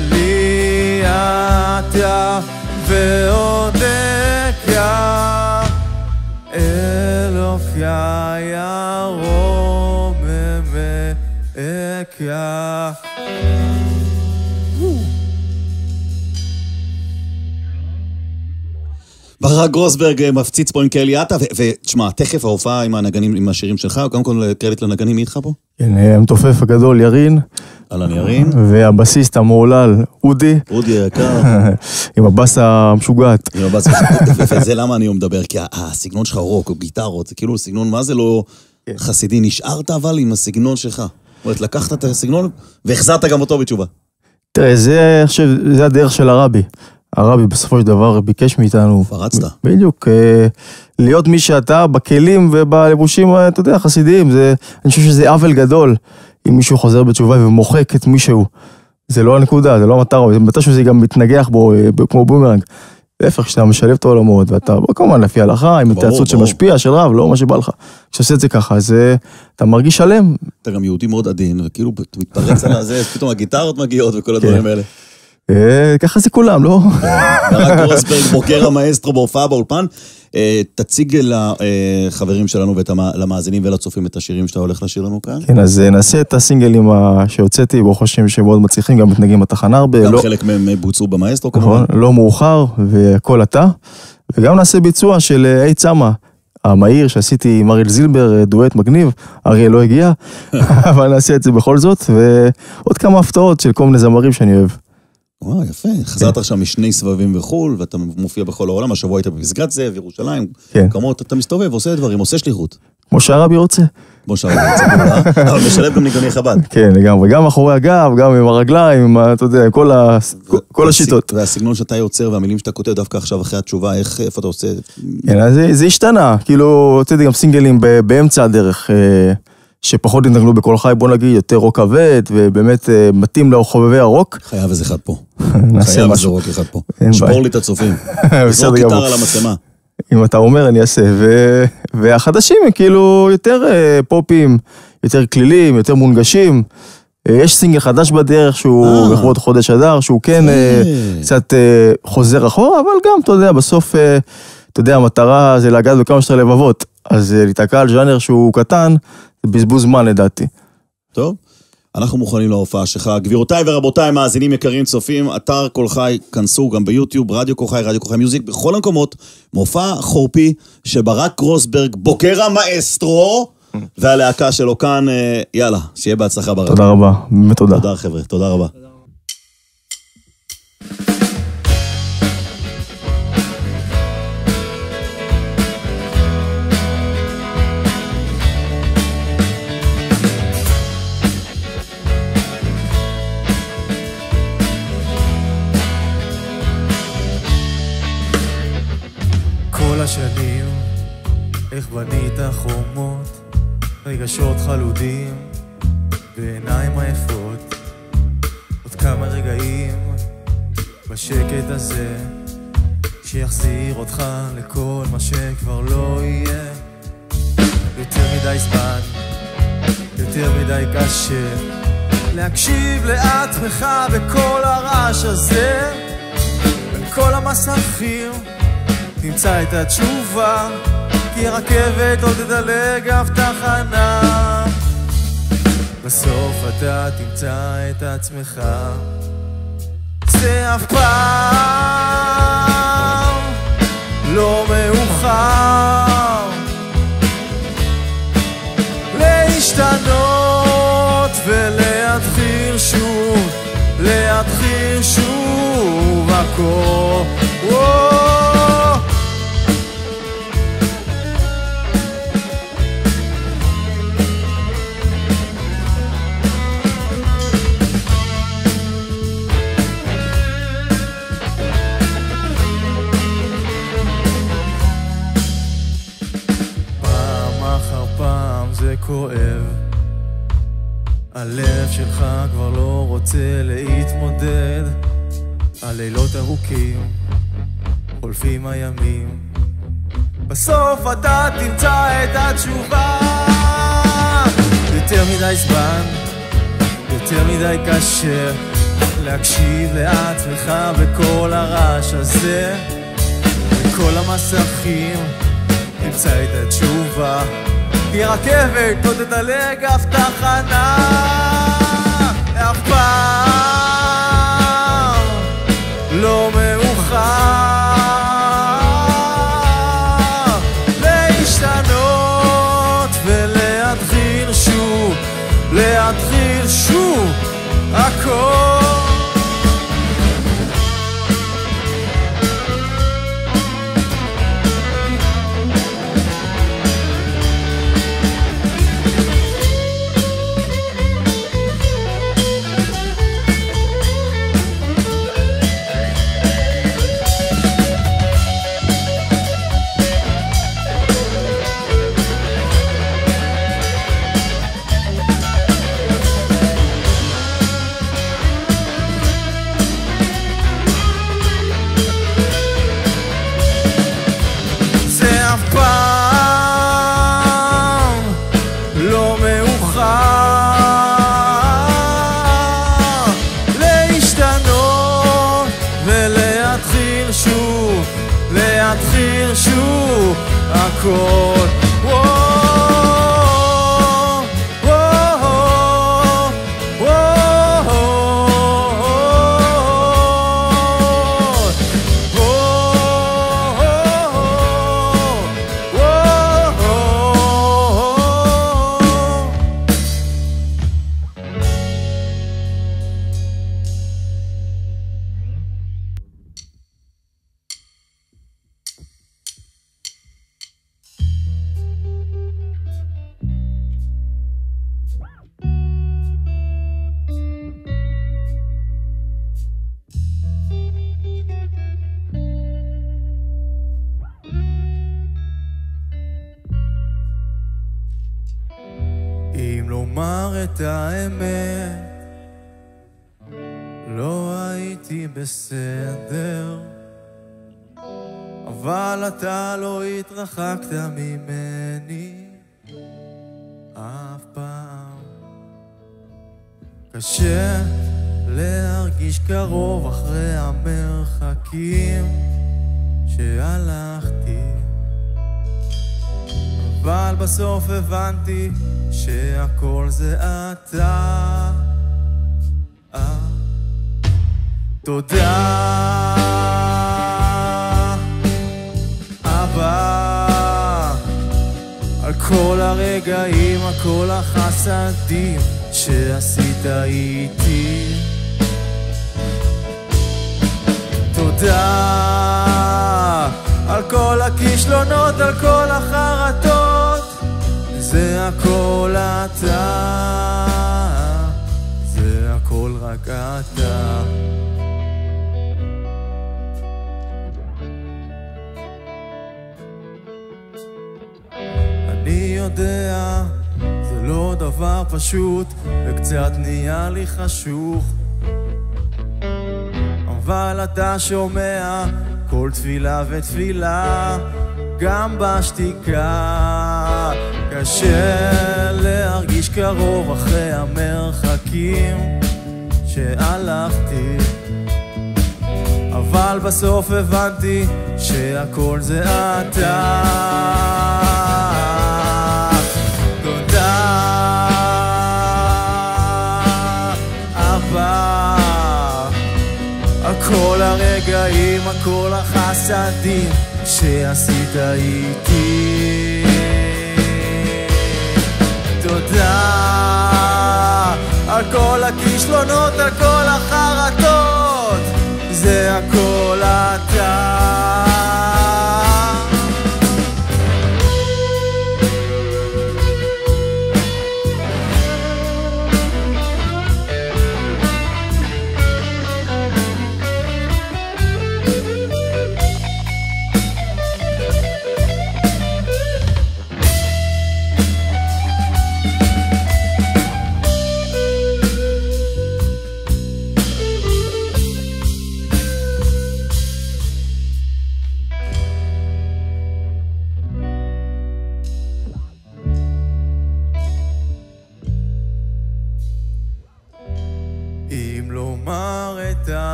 שלי אתה ועודקיה אלוקיה ירום ממקיה. ברק גרוסברג מפציץ פה עם קהליאטה, ותשמע, תכף ההופעה עם הנגנים, עם השירים שלך, קודם כל קרדיט לנגנים, מי איתך פה? כן, המתופף הגדול ירין. אהלן ירין. והבסיסט המעולל, אודי. אודי יקר. עם הבאס המשוגעת. עם הבאס המשוגעת, וזה למה אני מדבר, כי הסגנון שלך רוק או גיטרות, זה כאילו סגנון, מה זה לא חסידי, נשארת אבל עם הסגנון שלך. זאת אומרת, לקחת את הסגנון והחזרת גם אותו בתשובה. תראה, זה הדרך של הרבי. הרבי בסופו של דבר ביקש מאיתנו. פרצת. בדיוק. להיות מי שאתה בכלים ובלבושים, אתה יודע, חסידיים. אני חושב שזה עוול גדול אם מישהו חוזר בתשובה ומוחק את מישהו. זה לא הנקודה, זה לא המטרה. מתישהו זה גם מתנגח בו כמו בומרנג. להפך, כשאתה משלב את העולמות, ואתה כמובן לפי הלכה, עם התייעצות שמשפיע, של רב, לא מה שבא לך. כשעושה את זה ככה, אז אתה מרגיש שלם. אתה גם יהודי מאוד עדין, וכאילו מתפרץ על זה, פתאום הגיטרות מגיעות וכל הדברים האלה. ככה זה כולם, לא? ברק גרוסברג, בוקר המאסטרו בהופעה באולפן. תציג לחברים שלנו ולמאזינים ולצופים את השירים שאתה הולך לשיר לנו כאן. כן, אז נעשה את הסינגלים שהוצאתי, בו חושבים שמאוד מצליחים, גם מתנגנים בתחנה הרבה. גם חלק מהם בוצעו במאסטרו כמובן. נכון, לא מאוחר, והכל אתה. וגם נעשה ביצוע של אי צמה, המהיר שעשיתי עם אריאל זילבר, דואט מגניב, אריאל לא הגיע, אבל נעשה את זה בכל זאת, ועוד כמה הפתעות של כל מיני זמרים שאני אוהב. וואו, יפה. חזרת עכשיו משני סבבים בחול, ואתה מופיע בכל העולם, השבוע היית בפסגת זאב, ירושלים, כמות, אתה מסתובב, עושה דברים, עושה שליחות. כמו שהרבי רוצה. כמו שהרבי רוצה, אבל משלב גם ניגוני חב"ד. כן, לגמרי, גם אחורי הגב, גם עם הרגליים, אתה יודע, כל השיטות. והסגנון שאתה יוצר, והמילים שאתה כותב דווקא עכשיו אחרי התשובה, איפה אתה עושה? כן, אז זה השתנה, כאילו, הוצאתי גם סינגלים באמצע הדרך, שפחות התנגנו בכל חי, בוא נגיד, יותר רוק כבד, ובאמת מתאים לחובבי הרוק. חייב איזה אחד פה. חייב איזה רוק אחד פה. שבור לי את הצופים. זרוק גיטרה על המצלמה. אם אתה אומר, אני אעשה. והחדשים הם כאילו יותר פופים, יותר כלילים, יותר מונגשים. יש סינגל חדש בדרך, שהוא לכבוד חודש אדר, שהוא כן קצת חוזר אחורה, אבל גם, אתה יודע, בסוף, אתה יודע, המטרה זה להגעת בכמה שיותר לבבות. אז להתעקע על ז'אנר שהוא קטן, זה בזבוז זמן לדעתי. טוב, אנחנו מוכנים להופעה שלך. גבירותיי ורבותיי, מאזינים יקרים צופים, אתר כל חי, כנסו גם ביוטיוב, רדיו כל חי, רדיו כל חי מיוזיק, בכל המקומות, מופע חורפי שברק גרוסברג, בוקר המאסטרו, והלהקה שלו כאן, יאללה, שיהיה בהצלחה ברק. תודה רבה, באמת תודה. תודה חבר'ה, תודה רבה. השנים, איך בנית חומות, רגשות חלודים, בעיניים עייפות, עוד כמה רגעים, בשקט הזה, שיחזיר אותך לכל מה שכבר לא יהיה. יותר מדי זמן, יותר מדי קשה, להקשיב לעצמך בכל הרעש הזה, בין כל המסכים, תמצא את התשובה, כי הרכבת עוד תדלג אף תחנה. בסוף אתה תמצא את עצמך, זה אף פעם לא מאוחר להשתנות ולהתחיל שוב, להתחיל שוב הכל. כואב, הלב שלך כבר לא רוצה להתמודד, הלילות ארוכים, חולפים הימים, בסוף אתה תמצא את התשובה. יותר מדי זמן, יותר מדי קשה, להקשיב לעצמך בכל הרעש הזה, בכל המסכים תמצא את התשובה, כי רכבת לא תדלג אף תחנה, אף פעם לא מאוחר להשתנות ולהתחיל שוב, להתחיל שוב הכל. להתחיל שוב הכל. אם לומר את האמת, לא הייתי בסדר, אבל אתה לא התרחקת ממני אף פעם. קשה להרגיש קרוב אחרי המרחקים שהלכתי, אבל בסוף הבנתי שהכל זה אתה. תודה אבא על כל הרגעים, על כל החסדים שעשית איתי. תודה על כל הכישלונות, על כל החרטות, זה הכל אתה, זה הכל רק אתה. אני יודע, זה לא דבר פשוט, וקצת נהיה לי חשוך, אבל אתה שומע כל תפילה ותפילה, גם בשתיקה. קשה להרגיש קרוב אחרי המרחקים שהלכתי, אבל בסוף הבנתי שהכל זה אתה. תודה אבא על כל הרגעים, על כל החסדים שעשית איתי. תודה על כל הכישלונות, על כל החרטות, זה הכל אתה.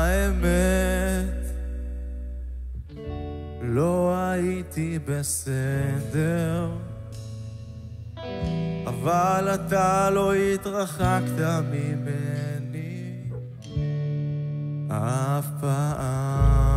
האמת, לא הייתי בסדר, אבל אתה לא התרחקת ממני אף פעם.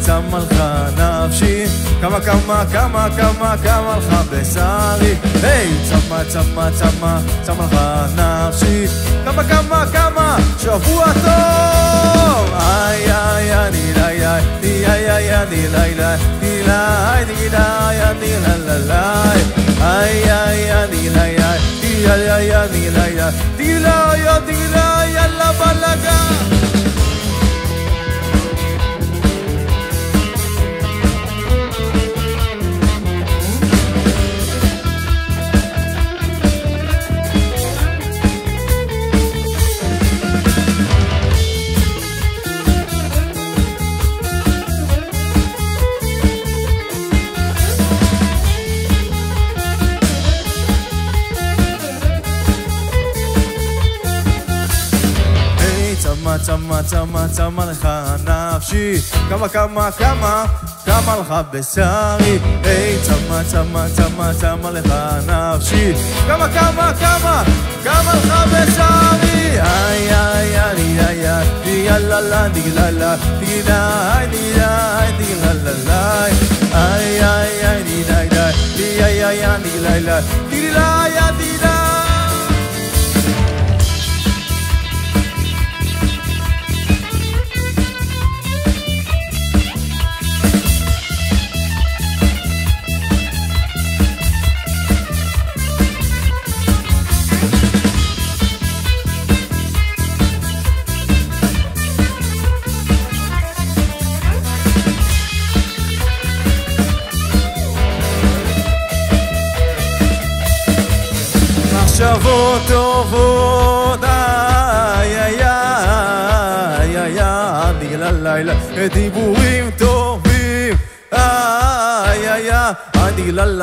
צמה לך נפשי, כמה לך בשרי. היי, צמה לך נפשי, כמה שבוע טוב. איי איי אני לילה, איי איי אני לילה, אני לילה, יאללה בלגה. צמה לך נפשי, כמה לך בשרי. היי, צמה לך נפשי, כמה לך בשרי. איי איי אני איי יאללה דיגללה, איי איי אני לילה, דיגללה דיגללה. מחשבות טובות, איי איי איי איי, בגלל לילה, דיבורים טובים, איי איי איי, בגלל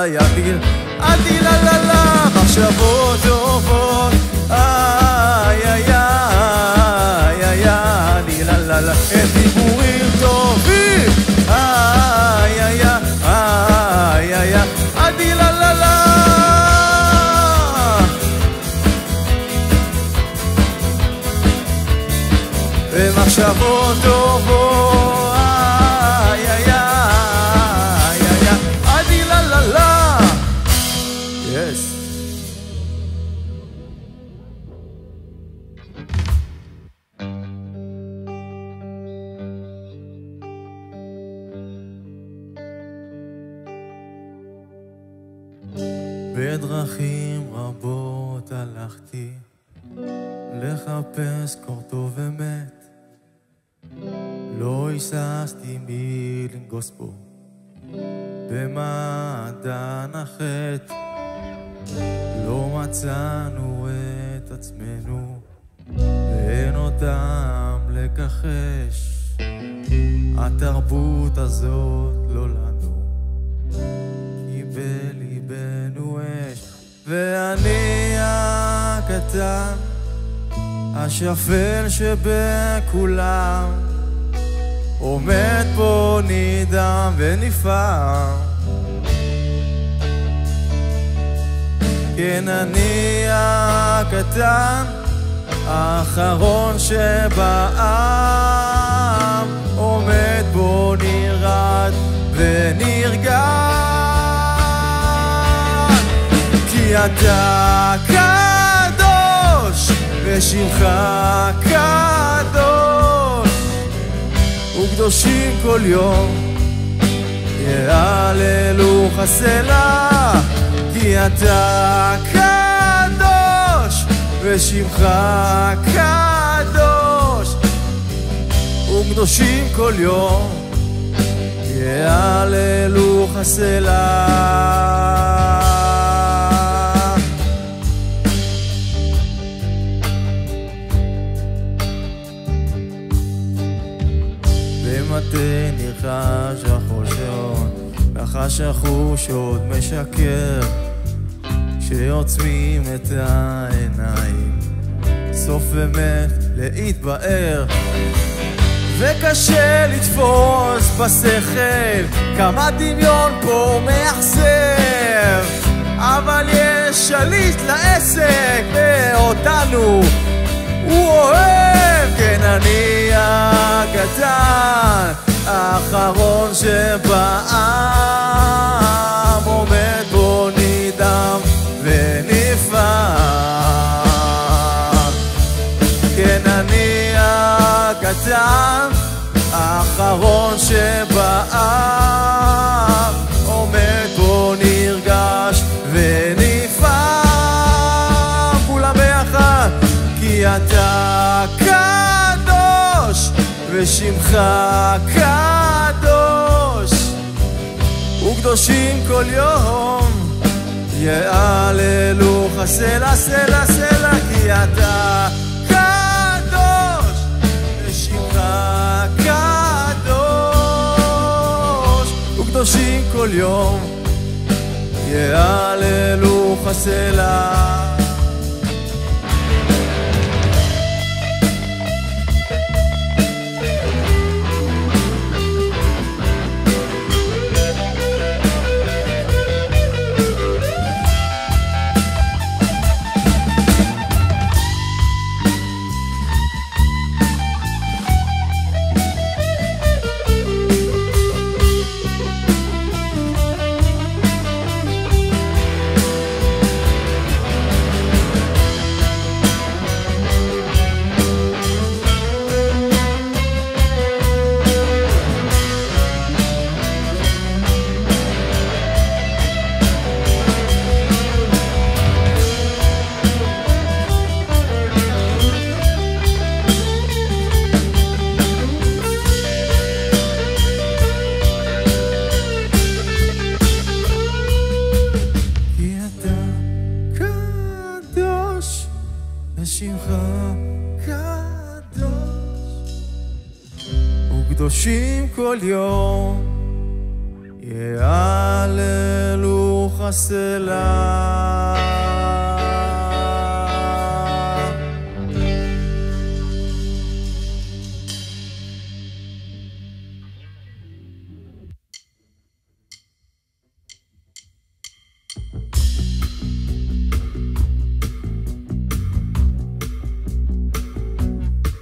לילה, מחשבות טובות, איי איי איי איי, בגלל לילה, דיבורים טובים, איי איי איי איי איי, בגלל לילה. ומחשבות טובות, איי איי איי איי איי, עדי לה לה לה. יס. בדרכים רבות הלכתי לחפש קור טוב ומת, לא היססתי מלנגוס בו במעדן החטא, לא מצאנו את עצמנו ואין אותם לכחש, התרבות הזאת לא לנו כי בליבנו אש. ואני הקטן השפל שבכולם עומד פה נדהם ונפעם, כן אני הקטן האחרון שבעם עומד פה נרד ונרגע, כי אתה קדוש ושמך קדוש, וקדושים כל יום יעללו חסלה, כי אתה קדוש ושמך קדוש, וקדושים כל יום יעללו חסלה. במטה ניחש החושון, נחש החוש עוד משקר, שעוצמים את העיניים סוף אמת להתבאר, וקשה לתפוס בשכל כמה דמיון פה מאכזב, אבל יש שליט לעסק ואותנו הוא אוהב. כן, אני הקטן האחרון שבעם, עומד בו נדם ונפעם. כן, אני הקטן האחרון שבעם, עומד בו נרגש ונפעם. כולם ביחד, כי אתה קדוש ושמך קדוש, וקדושים כל יום יעללו חסלה סלע סלע, כי אתה קדוש ושמך קדוש, וקדושים כל יום יעללו חסלה. וקדושים כל יום יעללו חסלה.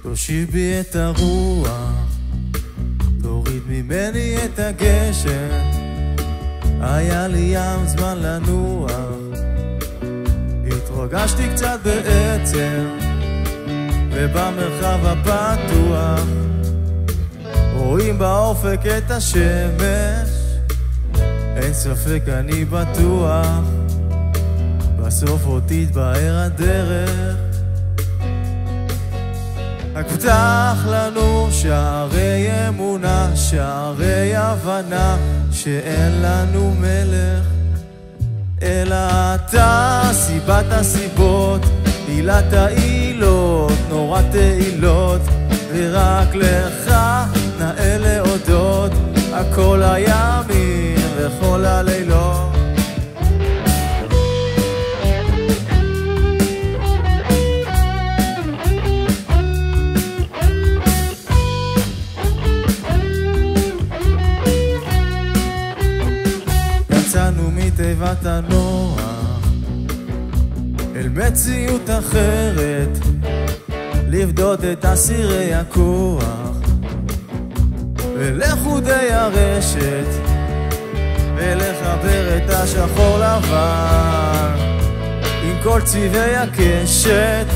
תושיב בי את הרוח, תוריד ממני את הגשם, היה לי ים זמן לנוח, התרגשתי קצת בעצם, ובמרחב הפתוח רואים באופק את השמש, אין ספק אני בטוח, בסוף עוד תתבהר הדרך. רק פתח לנו שערי אמונה, שערי הבנה, שאין לנו מלך אלא אתה, סיבת הסיבות, עילת העילות, נורא תהילות, ורק לך נאה להודות, הכל הימים וכל הלילות. יצאנו מתיבת הנוח אל מציאות אחרת, לבדות את אסירי הכוח ולחודי הרשת, ולחבר את השחור לבן עם כל צבעי הקשת.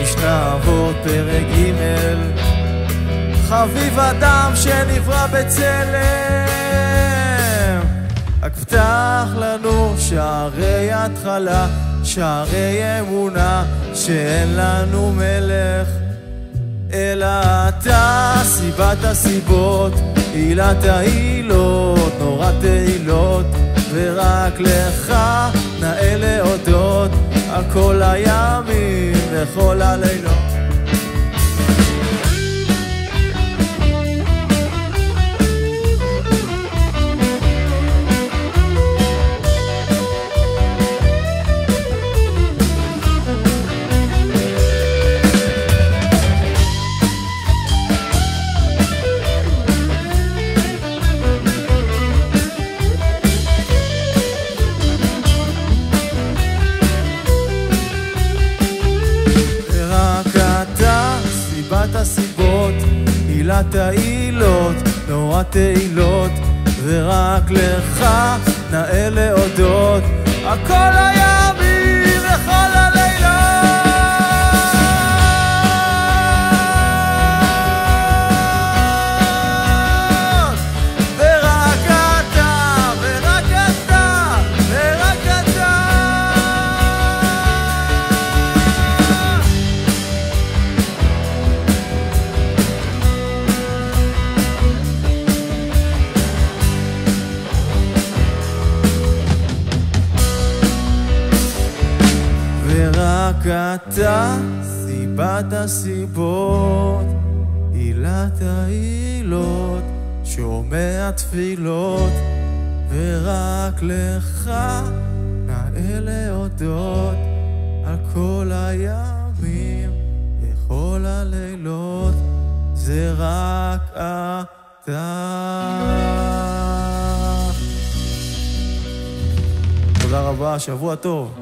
משנה אבות פרק ג' חביב אדם שנברא בצלם, רק פתח לנו שערי התחלה, שערי אמונה, שאין לנו מלך אלא אתה. סיבת הסיבות, עילת העילות, נורת תהילות, ורק לך נאה להודות על כל הימים וכל הלילות. הסיבות, עילת העילות, נורת תהילות, ורק לך נאה להודות על כל הימים וכל הלילות. ורק אתה, ורק אתה, ורק אתה. רק אתה, סיבת הסיבות, עילת העילות, שומע תפילות, ורק לך נאה להודות על כל הימים וכל הלילות, זה רק אתה. תודה רבה, שבוע טוב.